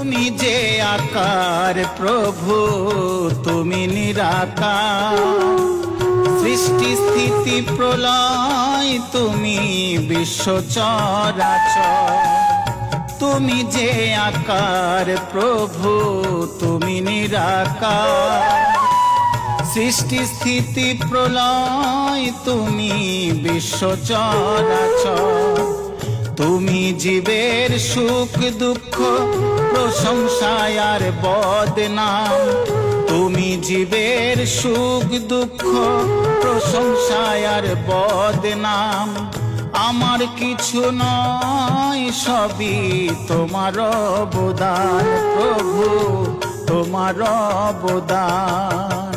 তুমি যে আকার প্রভু, তুমি নিরাকার। সৃষ্টি স্থিতি প্রলয় তুমি বিশ্ব চরাচর। তুমি যে আকার প্রভু, তুমি নিরাকার। সৃষ্টি স্থিতি প্রলয় তুমি বিশ্ব চরাচর। তুমি জীবের সুখ দুঃখ প্রশংসায় আর বদনাম। তুমি জীবের সুখ দুঃখ প্রশংসায় আর বদনাম। আমার কিছু নয়, সবই তোমার অবদান প্রভু, তোমার অবদান।